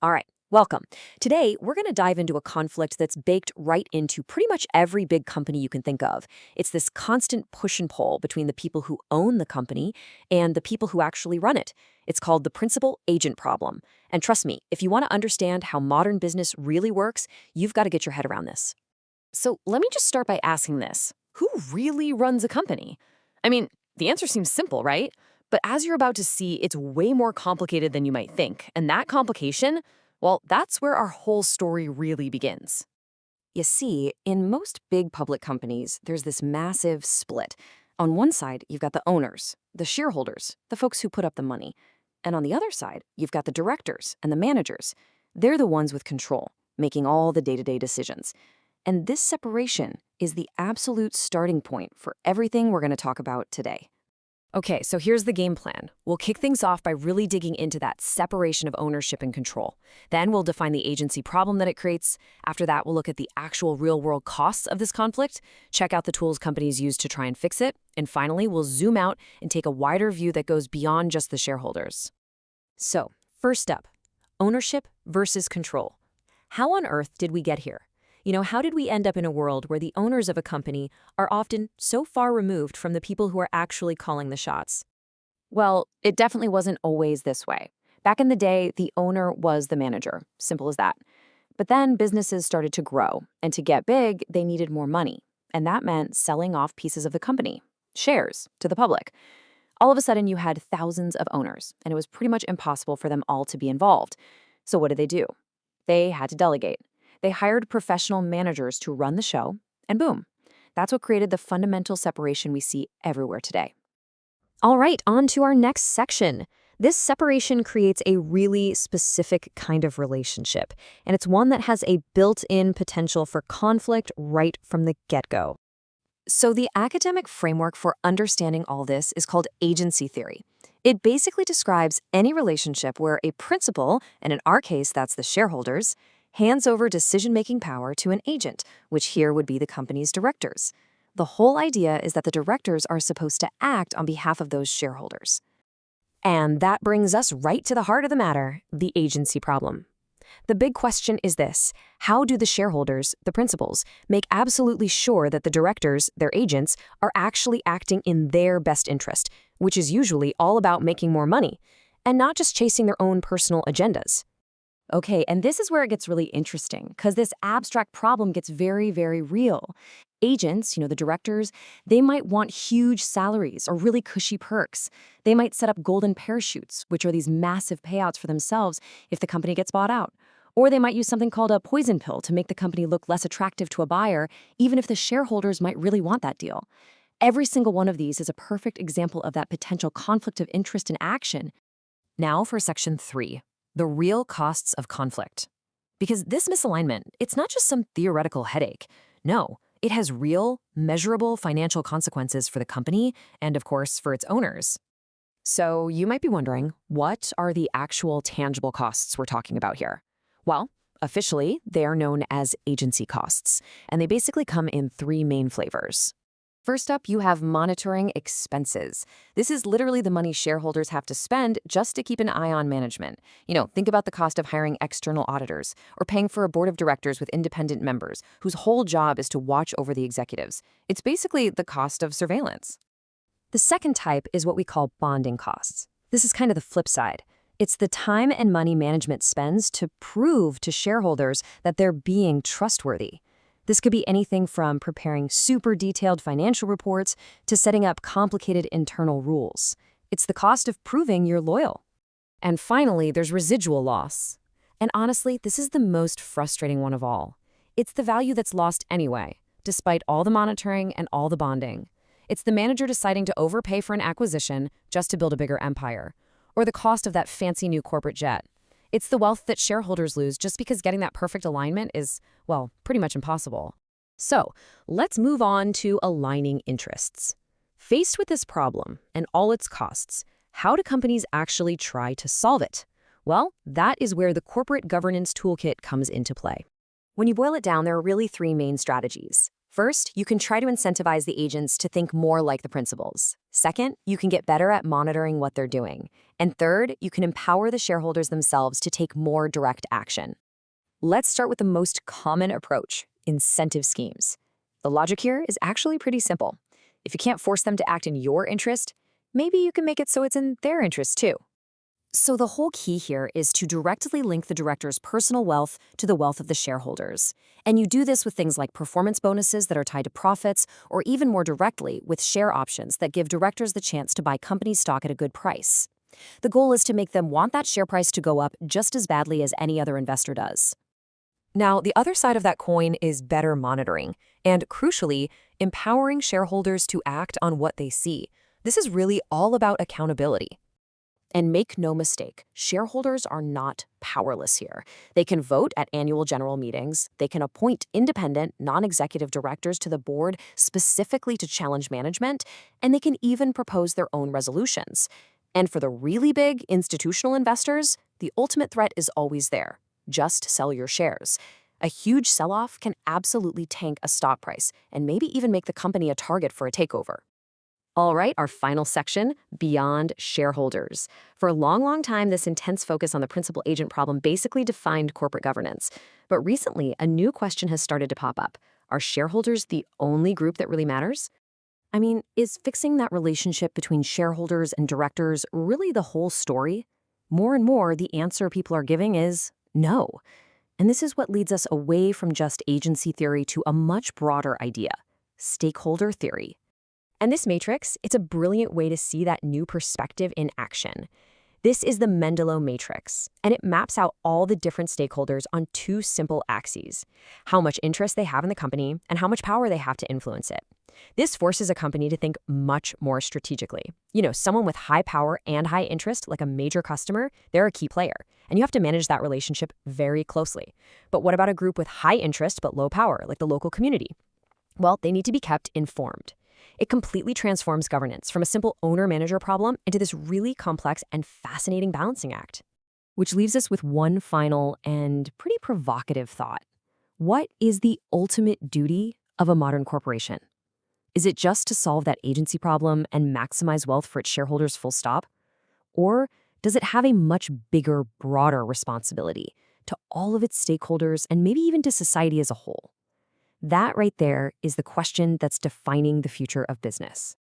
All right, welcome. Today, we're going to dive into a conflict that's baked right into pretty much every big company you can think of. It's this constant push and pull between the people who own the company and the people who actually run it. It's called the principal-agent problem. And trust me, if you want to understand how modern business really works, you've got to get your head around this. So let me just start by asking this. Who really runs a company? I mean, the answer seems simple, right? But as you're about to see, it's way more complicated than you might think. And that complication, well, that's where our whole story really begins. You see, in most big public companies, there's this massive split. On one side, you've got the owners, the shareholders, the folks who put up the money. And on the other side, you've got the directors and the managers. They're the ones with control, making all the day-to-day decisions. And this separation is the absolute starting point for everything we're going to talk about today. Okay, so here's the game plan. We'll kick things off by really digging into that separation of ownership and control. Then we'll define the agency problem that it creates. After that, we'll look at the actual real-world costs of this conflict, check out the tools companies use to try and fix it, and finally, we'll zoom out and take a wider view that goes beyond just the shareholders. So, first up, ownership versus control. How on earth did we get here? How did we end up in a world where the owners of a company are often so far removed from the people who are actually calling the shots? Well, it definitely wasn't always this way. Back in the day, the owner was the manager, simple as that. But then businesses started to grow, and to get big, they needed more money. And that meant selling off pieces of the company, shares, to the public. All of a sudden, you had thousands of owners, and it was pretty much impossible for them all to be involved. So what did they do? They had to delegate. They hired professional managers to run the show, and boom, that's what created the fundamental separation we see everywhere today. All right, on to our next section. This separation creates a really specific kind of relationship, and it's one that has a built-in potential for conflict right from the get-go. So the academic framework for understanding all this is called agency theory. It basically describes any relationship where a principal, and in our case that's the shareholders, hands over decision-making power to an agent, which here would be the company's directors. The whole idea is that the directors are supposed to act on behalf of those shareholders. And that brings us right to the heart of the matter, the agency problem. The big question is this: how do the shareholders, the principals, make absolutely sure that the directors, their agents, are actually acting in their best interest, which is usually all about making more money, and not just chasing their own personal agendas? Okay, and this is where it gets really interesting, because this abstract problem gets very, very real. Agents, the directors, they might want huge salaries or really cushy perks. They might set up golden parachutes, which are these massive payouts for themselves if the company gets bought out. Or they might use something called a poison pill to make the company look less attractive to a buyer, even if the shareholders might really want that deal. Every single one of these is a perfect example of that potential conflict of interest in action. Now for section 3. The real costs of conflict. Because this misalignment, it's not just some theoretical headache. No, it has real, measurable financial consequences for the company and, of course, for its owners. So you might be wondering, what are the actual tangible costs we're talking about here? Well, officially, they are known as agency costs, and they basically come in 3 main flavors. First up, you have monitoring expenses. This is literally the money shareholders have to spend just to keep an eye on management. Think about the cost of hiring external auditors or paying for a board of directors with independent members whose whole job is to watch over the executives. It's basically the cost of surveillance. The second type is what we call bonding costs. This is kind of the flip side. It's the time and money management spends to prove to shareholders that they're being trustworthy. This could be anything from preparing super detailed financial reports to setting up complicated internal rules. It's the cost of proving you're loyal. And finally, there's residual loss. And honestly, this is the most frustrating one of all. It's the value that's lost anyway, despite all the monitoring and all the bonding. It's the manager deciding to overpay for an acquisition just to build a bigger empire, or the cost of that fancy new corporate jet. It's the wealth that shareholders lose just because getting that perfect alignment is, well, pretty much impossible. So, let's move on to aligning interests. Faced with this problem and all its costs, how do companies actually try to solve it? Well, that is where the corporate governance toolkit comes into play. When you boil it down, there are really 3 main strategies. First, you can try to incentivize the agents to think more like the principals. Second, you can get better at monitoring what they're doing. And third, you can empower the shareholders themselves to take more direct action. Let's start with the most common approach, incentive schemes. The logic here is actually pretty simple. If you can't force them to act in your interest, maybe you can make it so it's in their interest too. So the whole key here is to directly link the director's personal wealth to the wealth of the shareholders. And you do this with things like performance bonuses that are tied to profits, or even more directly with share options that give directors the chance to buy company stock at a good price. The goal is to make them want that share price to go up just as badly as any other investor does. Now, the other side of that coin is better monitoring, and crucially, empowering shareholders to act on what they see. This is really all about accountability. And make no mistake, shareholders are not powerless here. They can vote at annual general meetings, they can appoint independent, non-executive directors to the board specifically to challenge management, and they can even propose their own resolutions. And for the really big institutional investors, the ultimate threat is always there. Just sell your shares. A huge sell-off can absolutely tank a stock price and maybe even make the company a target for a takeover. All right, our final section, beyond shareholders. For a long time, this intense focus on the principal agent problem basically defined corporate governance. But recently, a new question has started to pop up. Are shareholders the only group that really matters? I mean, is fixing that relationship between shareholders and directors really the whole story? More and more, the answer people are giving is no. And this is what leads us away from just agency theory to a much broader idea, stakeholder theory. And this matrix, it's a brilliant way to see that new perspective in action. This is the Mendeley matrix, and it maps out all the different stakeholders on two simple axes: how much interest they have in the company and how much power they have to influence it. This forces a company to think much more strategically. Someone with high power and high interest, like a major customer, they're a key player, and you have to manage that relationship very closely. But what about a group with high interest but low power, like the local community? Well, they need to be kept informed. It completely transforms governance from a simple owner-manager problem into this really complex and fascinating balancing act. Which leaves us with one final and pretty provocative thought. What is the ultimate duty of a modern corporation? Is it just to solve that agency problem and maximize wealth for its shareholders full stop? Or does it have a much bigger, broader responsibility to all of its stakeholders and maybe even to society as a whole? That right there is the question that's defining the future of business.